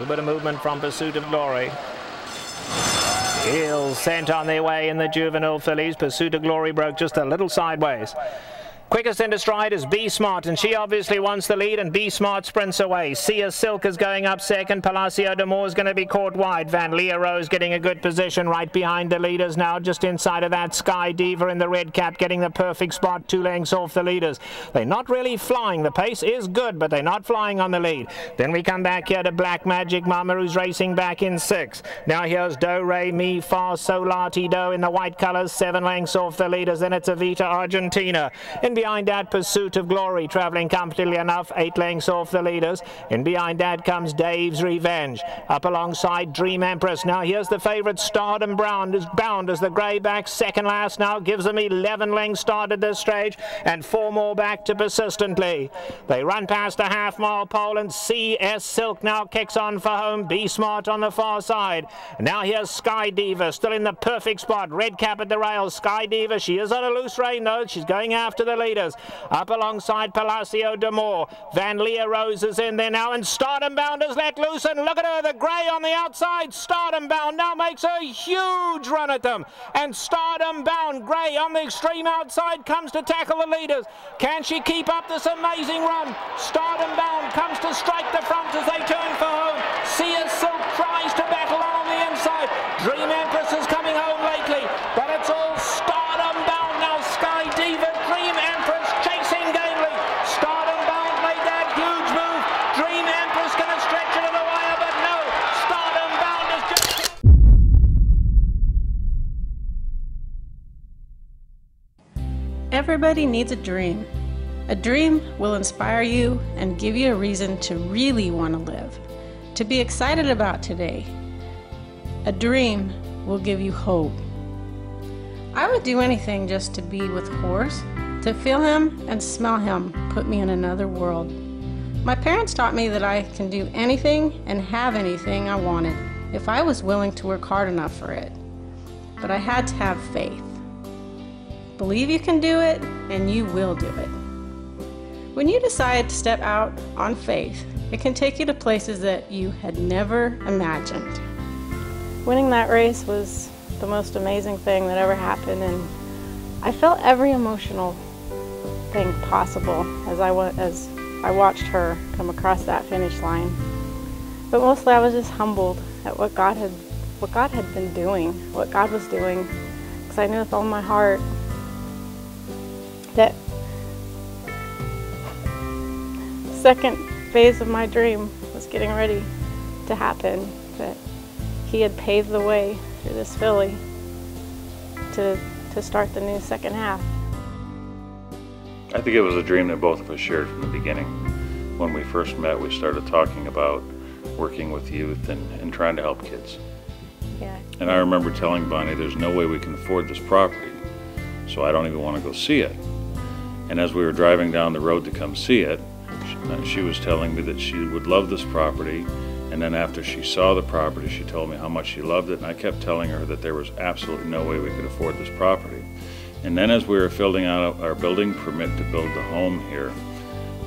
little bit of movement from Pursuit of Glory. Heels sent on their way in the juvenile fillies. Pursuit of Glory broke just a little sideways. Quickest into stride is Be Smart, and she obviously wants the lead, and Be Smart sprints away. Sia Silk is going up second. Palacio d'Amour is going to be caught wide. Van Leer Rose getting a good position right behind the leaders now, just inside of that. Sky Diva in the red cap getting the perfect spot, 2 lengths off the leaders. They're not really flying. The pace is good, but they're not flying on the lead. Then we come back here to Black Magic Mama, who's racing back in 6. Now here's Do Re Mi Fa Solati Do in the white colors, 7 lengths off the leaders. Then it's Avita Argentina. In behind that, Pursuit of Glory traveling comfortably enough, 8 lengths off the leaders. In behind that comes Dave's Revenge. Up alongside Dream Empress. Now here's the favourite Stardom Brown is bound as the grey back, second last now, gives them 11 lengths started this stage and 4 more back to Persistently. They run past a half-mile pole and CS Silk now kicks on for home. Be Smart on the far side. Now here's Sky Diva still in the perfect spot, red cap at the rails. Sky Diva, she is on a loose rein though, she's going after the leaders. Up alongside Palacio d'Amour. Van Leer Rose is in there now, and Stardom Bound is let loose, and look at her, the grey on the outside. Stardom Bound now makes a huge run at them, and Stardom Bound, grey on the extreme outside, comes to tackle the leaders. Can she keep up this amazing run? Stardom Bound comes to strike the front as they turn for home. Sia Silk tries to battle on the inside. Dream Empress is coming home lately, but it's all Stardom Bound now. Sky Diva, Dream Empress chasing gamely. Stardom Bound made that huge move. Dream Empress going to stretch it to the wire, but no. Stardom Bound is just... Everybody needs a dream. A dream will inspire you and give you a reason to really want to live, to be excited about today. A dream will give you hope. I would do anything just to be with Horse. To feel him and smell him put me in another world. My parents taught me that I can do anything and have anything I wanted if I was willing to work hard enough for it. But I had to have faith. Believe you can do it, and you will do it. When you decide to step out on faith, it can take you to places that you had never imagined. Winning that race was the most amazing thing that ever happened, and I felt every emotional thing possible as I watched her come across that finish line. But mostly I was just humbled at what God had been doing, what God was doing, because I knew with all my heart that the second phase of my dream was getting ready to happen, that He had paved the way through this filly to start the new second half. I think it was a dream that both of us shared from the beginning. When we first met, we started talking about working with youth and trying to help kids. Yeah. And I remember telling Bonnie, there's no way we can afford this property, so I don't even want to go see it. And as we were driving down the road to come see it, she was telling me that she would love this property, and then after she saw the property, she told me how much she loved it, and I kept telling her that there was absolutely no way we could afford this property. And then as we were filling out our building permit to build the home here,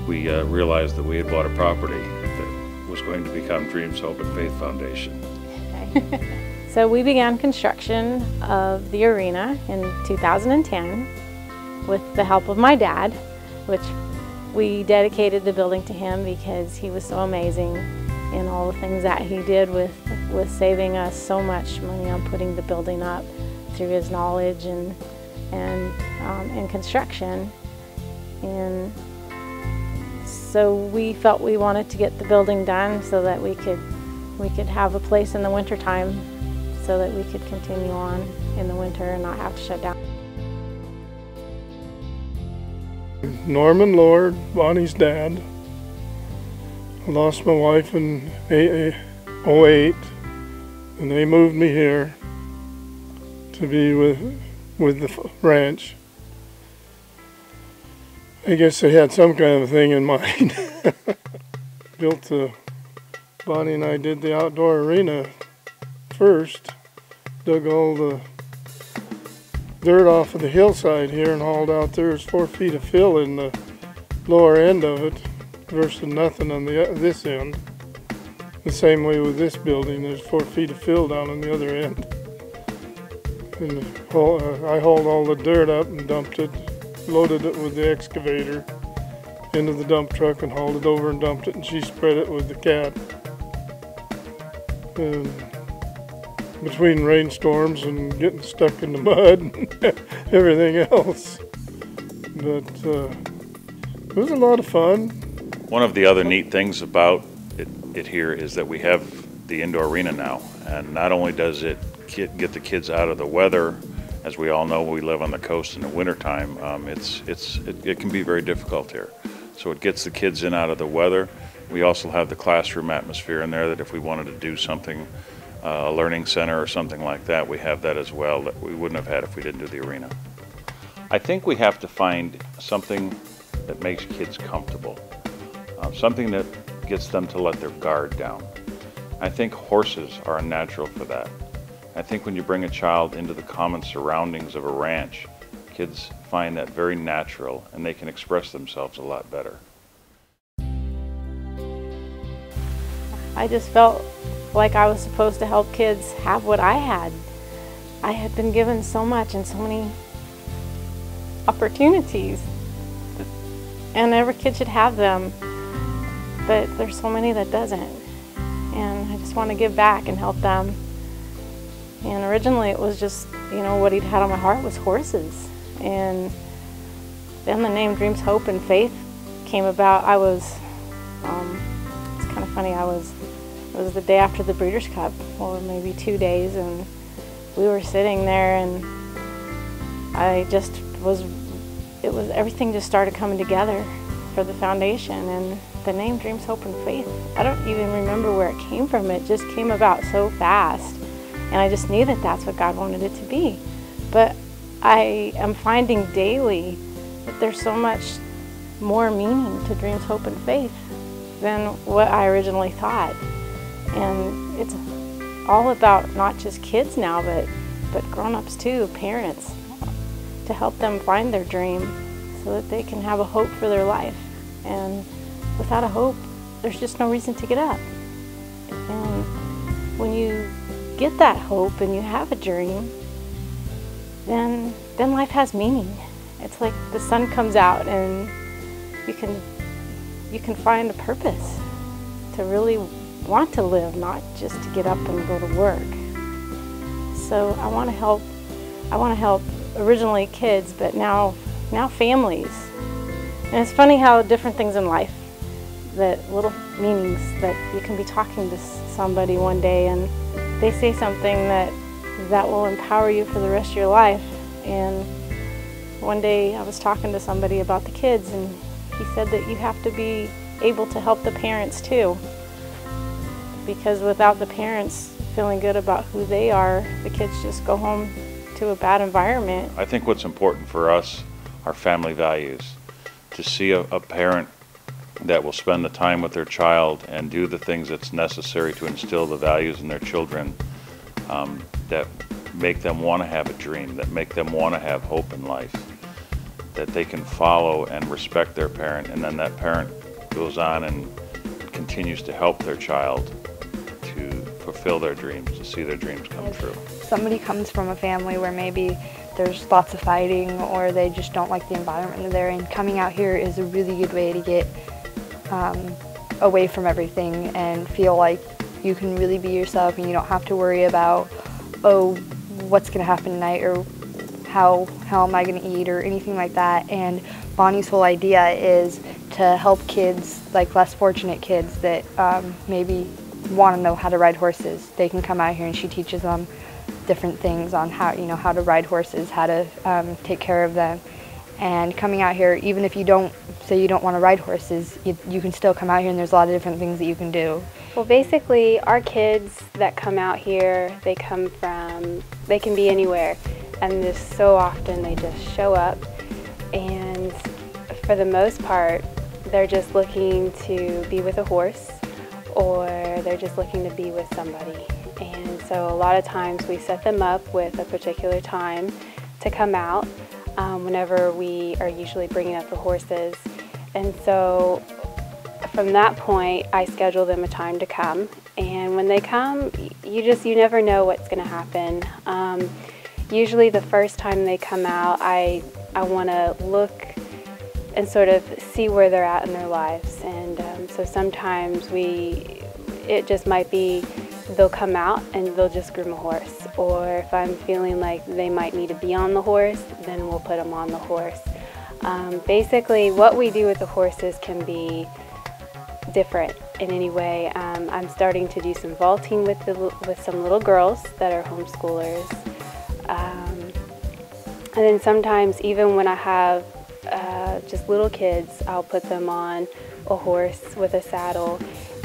we realized that we had bought a property that was going to become Dreams, Hope and Faith Foundation. So we began construction of the arena in 2010 with the help of my dad, which we dedicated the building to him because he was so amazing in all the things that he did with saving us so much money on putting the building up through his knowledge and construction. And so we felt we wanted to get the building done so that we could have a place in the winter time so that we could continue on in the winter and not have to shut down. Norman Lord, Bonnie's dad. I lost my wife in 08, and they moved me here to be with the ranch. I guess they had some kind of a thing in mind. Bonnie and I did the outdoor arena first, dug all the dirt off of the hillside here and hauled out there. There's 4 feet of fill in the lower end of it versus nothing on this end. The same way with this building, there's 4 feet of fill down on the other end. And I hauled all the dirt up and dumped it, loaded it with the excavator into the dump truck and hauled it over and dumped it, and she spread it with the cat. And between rainstorms and getting stuck in the mud and everything else. But it was a lot of fun. One of the other neat things about it here is that we have the indoor arena now, and not only does it get the kids out of the weather. As we all know, we live on the coast in the wintertime. It can be very difficult here. So it gets the kids in out of the weather. We also have the classroom atmosphere in there that if we wanted to do something, a learning center or something like that, we have that as well that we wouldn't have had if we didn't do the arena. I think we have to find something that makes kids comfortable, something that gets them to let their guard down. I think horses are a natural for that. I think when you bring a child into the common surroundings of a ranch, kids find that very natural and they can express themselves a lot better. I just felt like I was supposed to help kids have what I had. I had been given so much and so many opportunities, and every kid should have them, but there's so many that doesn't. And I just want to give back and help them. And originally it was just, you know, what he'd had on my heart was horses. And then the name Dreams, Hope, and Faith came about. It's kind of funny, it was the day after the Breeders' Cup, or maybe 2 days, and we were sitting there, and everything just started coming together for the foundation. And the name Dreams, Hope, and Faith, I don't even remember where it came from. It just came about so fast, and I just knew that that's what God wanted it to be. But I am finding daily that there's so much more meaning to Dreams, Hope, and Faith than what I originally thought. And it's all about not just kids now, but grown-ups too, parents, to help them find their dream so that they can have a hope for their life. And without a hope, there's just no reason to get up. And when you get that hope and you have a dream, then life has meaning. It's like the sun comes out and you can find a purpose to really want to live, not just to get up and go to work. So I want to help originally kids, but now families. And it's funny how different things in life, that little meanings, that you can be talking to somebody one day and they say something that will empower you for the rest of your life. And one day I was talking to somebody about the kids, and he said that you have to be able to help the parents too, because without the parents feeling good about who they are, the kids just go home to a bad environment. I think what's important for us are family values. To see a parent that will spend the time with their child and do the things that's necessary to instill the values in their children that make them want to have a dream, that make them want to have hope in life, that they can follow and respect their parent, and then that parent goes on and continues to help their child to fulfill their dreams, to see their dreams come true. Somebody comes from a family where maybe there's lots of fighting, or they just don't like the environment that they're in, coming out here is a really good way to get away from everything and feel like you can really be yourself, and you don't have to worry about, oh, what's going to happen tonight, or how am I going to eat, or anything like that. And Bonnie's whole idea is to help kids, like less fortunate kids that maybe want to know how to ride horses. They can come out here and she teaches them different things on how to ride horses, how to take care of them. And coming out here, even if you don't want to ride horses, you can still come out here, and there's a lot of different things that you can do. Well, basically, our kids that come out here, they can be anywhere, and just so often they just show up, and for the most part, they're just looking to be with a horse, or they're just looking to be with somebody. And so a lot of times we set them up with a particular time to come out, whenever we are usually bringing up the horses. And so from that point, I schedule them a time to come. And when they come, you never know what's going to happen. Usually the first time they come out, I want to look and sort of see where they're at in their lives. And so sometimes it just might be they'll come out and they'll just groom a horse. Or if I'm feeling like they might need to be on the horse, then we'll put them on the horse. Basically, what we do with the horses can be different in any way. I'm starting to do some vaulting with some little girls that are homeschoolers. And then sometimes, even when I have just little kids, I'll put them on a horse with a saddle,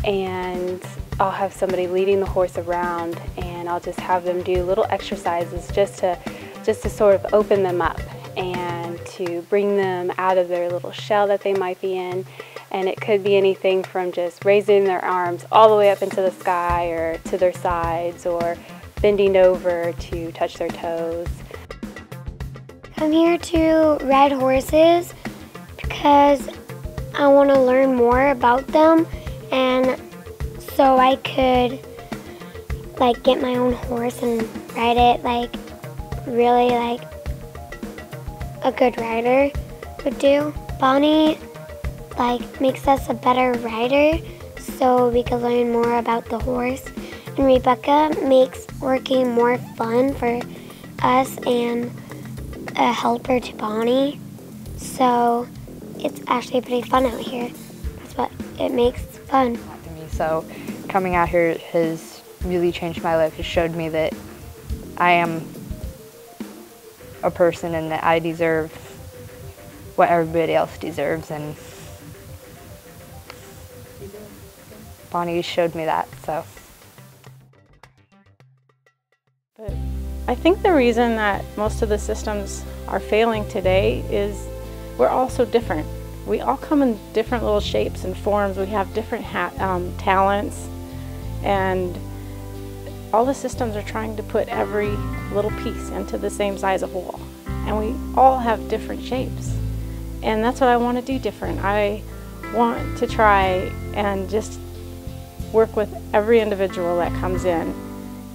and I'll have somebody leading the horse around, and I'll just have them do little exercises just to sort of open them up and to bring them out of their little shell that they might be in. And it could be anything from just raising their arms all the way up into the sky or to their sides, or bending over to touch their toes. I'm here to ride horses because I want to learn more about them, and so I could get my own horse and ride it really like a good rider would do. Bonnie makes us a better rider so we can learn more about the horse, and Rebecca makes working more fun for us and a helper to Bonnie, so it's actually pretty fun out here. That's what it makes fun. So coming out here has really changed my life. It showed me that I am a person and that I deserve what everybody else deserves, and Bonnie showed me that. So. But I think the reason that most of the systems are failing today is we're all so different. We all come in different little shapes and forms. We have different talents, and all the systems are trying to put every little piece into the same size of wall. And we all have different shapes. And that's what I want to do different. I want to try and just work with every individual that comes in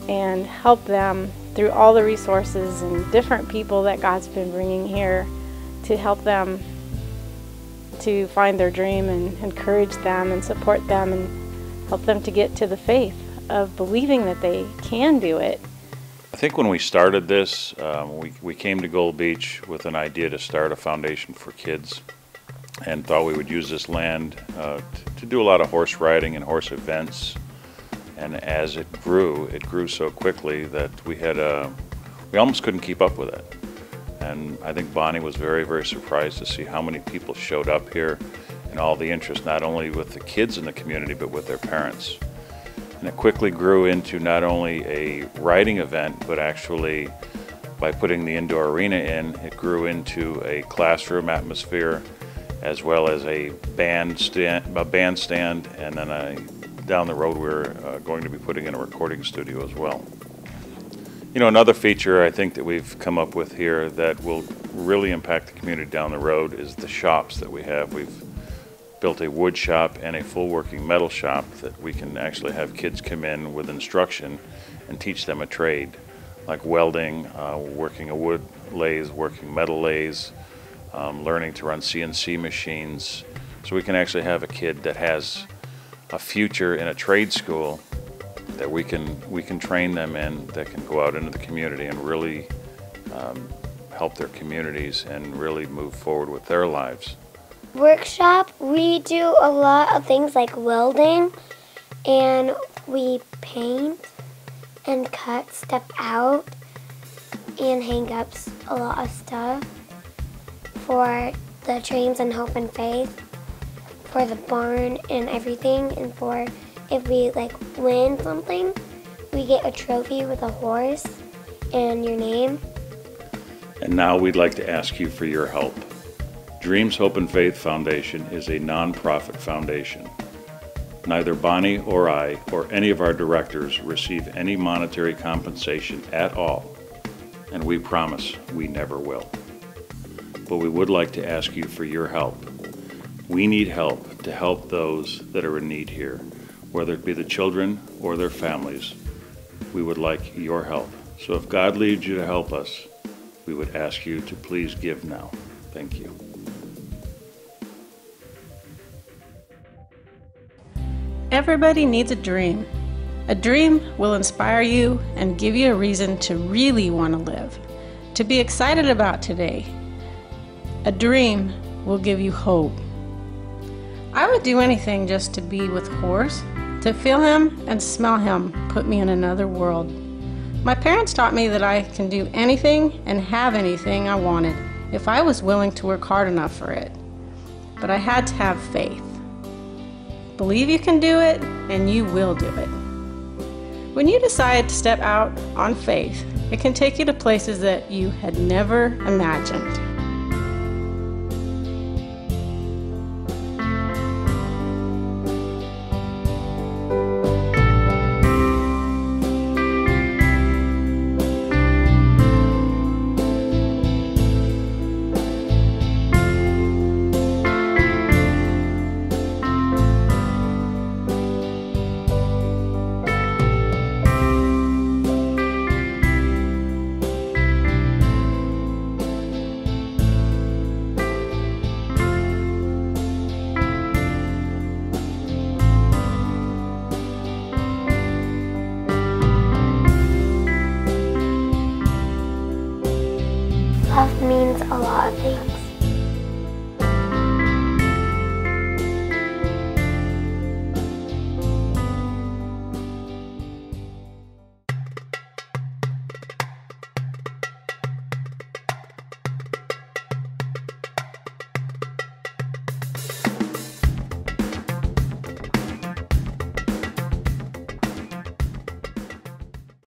and help them through all the resources and different people that God's been bringing here to help them to find their dream and encourage them and support them and help them to get to the faith of believing that they can do it. I think when we started this, we came to Gold Beach with an idea to start a foundation for kids, and thought we would use this land to do a lot of horse riding and horse events. And as it grew so quickly that we almost couldn't keep up with it. And I think Bonnie was very, very surprised to see how many people showed up here and all the interest, not only with the kids in the community, but with their parents. And it quickly grew into not only a riding event, but actually by putting the indoor arena in, it grew into a classroom atmosphere, as well as a bandstand, and then down the road we're going to be putting in a recording studio as well. You know, another feature I think that we've come up with here that will really impact the community down the road is the shops that we have. We've built a wood shop and a full working metal shop that we can actually have kids come in with instruction and teach them a trade, like welding, working a wood lathe, working metal lathes, learning to run CNC machines. So we can actually have a kid that has a future in a trade school that we can train them in, that can go out into the community and really help their communities and really move forward with their lives. Workshop, we do a lot of things like welding, and we paint and cut stuff out and hang up a lot of stuff for the trains and Hope and Faith, for the barn and everything, and for if we win something, we get a trophy with a horse and your name. And now we'd like to ask you for your help. Dreams, Hope and Faith Foundation is a non-profit foundation. Neither Bonnie or I or any of our directors receive any monetary compensation at all, and we promise we never will. But we would like to ask you for your help. We need help to help those that are in need here, whether it be the children or their families. We would like your help. So if God leads you to help us, we would ask you to please give now. Thank you. Everybody needs a dream. A dream will inspire you and give you a reason to really want to live, to be excited about today. A dream will give you hope. I would do anything just to be with Horse, to feel him and smell him put me in another world. My parents taught me that I can do anything and have anything I wanted if I was willing to work hard enough for it. But I had to have faith. Believe you can do it, and you will do it. When you decide to step out on faith, it can take you to places that you had never imagined. Love means a lot of things.